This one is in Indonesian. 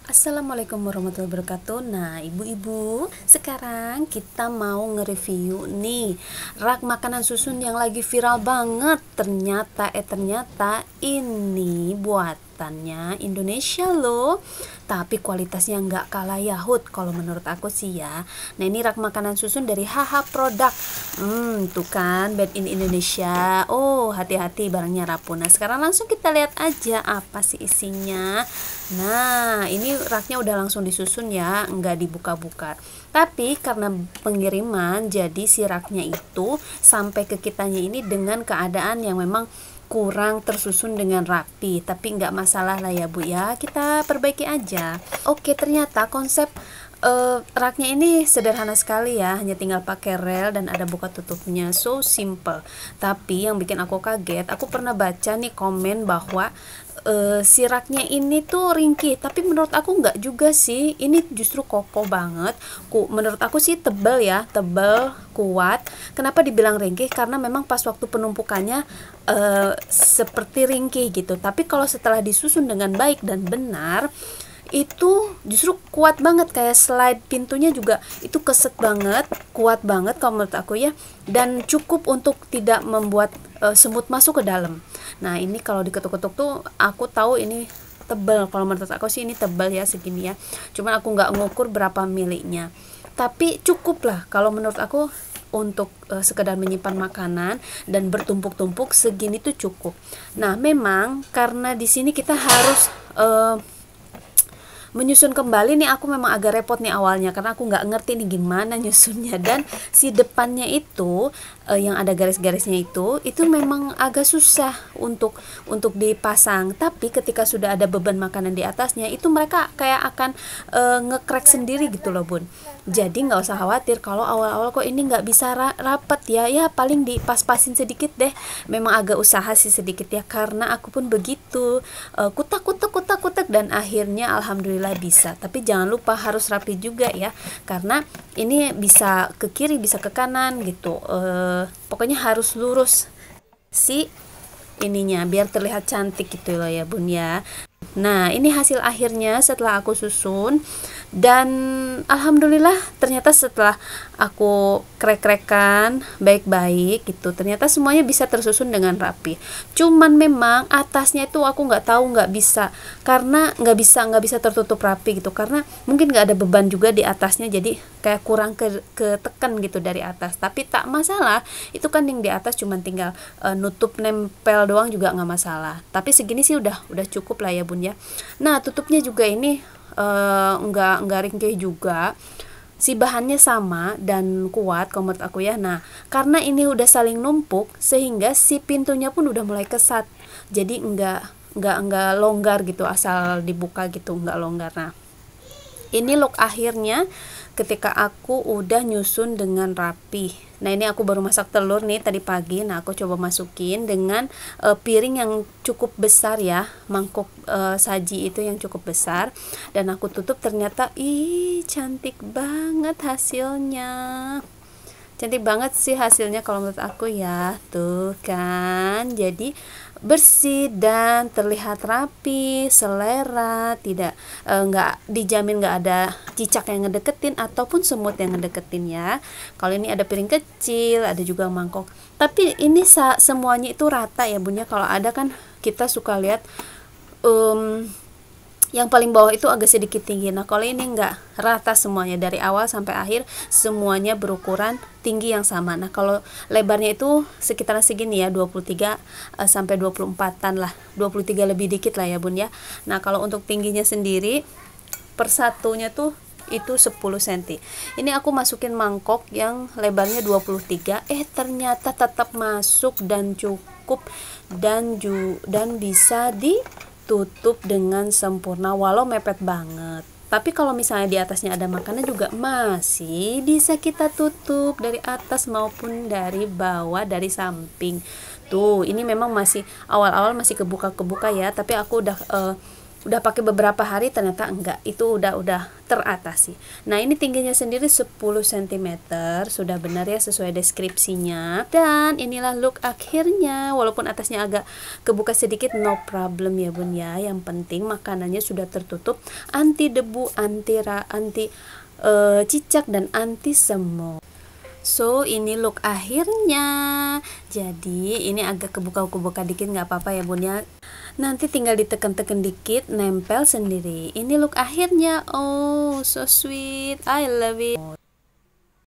Assalamualaikum warahmatullahi wabarakatuh. Nah, ibu-ibu, sekarang kita mau nge-review nih rak makanan susun yang lagi viral banget. Ternyata ini buatannya Indonesia loh, tapi kualitasnya nggak kalah Yahut kalau menurut aku sih ya. Nah, ini rak makanan susun dari HH Produk. Tuh kan, made in Indonesia. Oh, hati-hati barangnya rapuh. Nah, sekarang langsung kita lihat aja apa sih isinya. Nah, ini raknya udah langsung disusun ya, nggak dibuka-buka. Tapi karena pengiriman, jadi si raknya itu sampai ke kitanya ini dengan keadaan yang memang kurang tersusun dengan rapi. Tapi nggak masalah lah ya Bu ya, kita perbaiki aja. Oke, ternyata konsep raknya ini sederhana sekali ya, hanya tinggal pakai rel dan ada buka tutupnya, so simple. Tapi yang bikin aku kaget, aku pernah baca nih komen bahwa si raknya ini tuh ringkih, tapi menurut aku nggak juga sih, ini justru kokoh banget. Menurut aku sih tebal ya, tebal, kuat. Kenapa dibilang ringkih? Karena memang pas waktu penumpukannya seperti ringkih gitu, tapi kalau setelah disusun dengan baik dan benar itu justru kuat banget, kayak slide pintunya juga itu keset banget, kuat banget kalau menurut aku ya, dan cukup untuk tidak membuat semut masuk ke dalam. Nah, ini kalau diketuk-ketuk tuh aku tahu ini tebal, kalau menurut aku sih ini tebal ya, segini ya, cuman aku nggak ngukur berapa miliknya, tapi cukup lah kalau menurut aku untuk sekedar menyimpan makanan dan bertumpuk-tumpuk segini tuh cukup. Nah, memang karena di sini kita harus menyusun kembali nih, aku memang agak repot nih awalnya karena aku nggak ngerti nih gimana nyusunnya, dan si depannya itu yang ada garis-garisnya itu memang agak susah untuk dipasang. Tapi ketika sudah ada beban makanan di atasnya, itu mereka kayak akan ngekrek sendiri gitu loh Bun. Jadi nggak usah khawatir kalau awal-awal kok ini nggak bisa rapat ya paling dipas-pasin sedikit deh. Memang agak usaha sih sedikit ya, karena aku pun begitu kutak-kutak dan akhirnya alhamdulillah bisa. Tapi jangan lupa harus rapi juga ya, karena ini bisa ke kiri bisa ke kanan gitu, pokoknya harus lurus si ininya biar terlihat cantik gitu loh ya Bun ya. Nah, ini hasil akhirnya setelah aku susun, dan alhamdulillah ternyata setelah aku krek-krekan baik-baik gitu, ternyata semuanya bisa tersusun dengan rapi. Cuman memang atasnya itu aku nggak tahu, nggak bisa, karena nggak bisa tertutup rapi gitu, karena mungkin nggak ada beban juga di atasnya, jadi kayak kurang ketekan gitu dari atas. Tapi tak masalah, itu kan yang di atas cuman tinggal nutup nempel doang juga nggak masalah. Tapi segini sih udah cukup lah ya Bun ya. Nah, tutupnya juga ini nggak ringkih juga, si bahannya sama dan kuat kalau menurut aku ya. Nah, karena ini udah saling numpuk sehingga si pintunya pun udah mulai kesat, jadi nggak longgar gitu, asal dibuka gitu nggak longgar. Nah, ini look akhirnya ketika aku udah nyusun dengan rapi. Nah, ini aku baru masak telur nih tadi pagi. Nah, aku coba masukin dengan piring yang cukup besar ya, mangkuk saji itu yang cukup besar, dan aku tutup. Ternyata cantik banget hasilnya. Cantik banget sih hasilnya kalau menurut aku ya. Tuh kan, jadi bersih dan terlihat rapi, selera, tidak nggak dijamin nggak ada cicak yang ngedeketin ataupun semut yang ngedeketin ya. Kalau ini ada piring kecil, ada juga mangkok, tapi ini semuanya itu rata ya Bun ya. Kalau ada kan kita suka lihat yang paling bawah itu agak sedikit tinggi. Nah, kalau ini enggak, rata semuanya dari awal sampai akhir, semuanya berukuran tinggi yang sama. Nah, kalau lebarnya itu sekitar segini ya, 23 sampai 24-an lah, 23 lebih dikit lah ya Bun ya. Nah, kalau untuk tingginya sendiri persatunya tuh itu 10 cm. Ini aku masukin mangkok yang lebarnya 23, ternyata tetap masuk dan cukup, dan bisa ditutup dengan sempurna walau mepet banget. Tapi kalau misalnya di atasnya ada makanan juga masih bisa kita tutup dari atas maupun dari bawah, dari samping. Tuh, ini memang masih awal-awal masih kebuka ya, tapi aku udah udah pakai beberapa hari ternyata enggak, itu udah teratasi. Nah ini tingginya sendiri 10 cm, sudah benar ya sesuai deskripsinya. Dan inilah look akhirnya, walaupun atasnya agak kebuka sedikit, no problem ya bun ya. Yang penting makanannya sudah tertutup, anti debu, anti cicak dan anti semut. So ini look akhirnya. Jadi ini agak kebuka-kebuka dikit nggak apa-apa ya bun ya. Nanti tinggal ditekan-tekan dikit, nempel sendiri. Ini look akhirnya. Oh so sweet, I love it.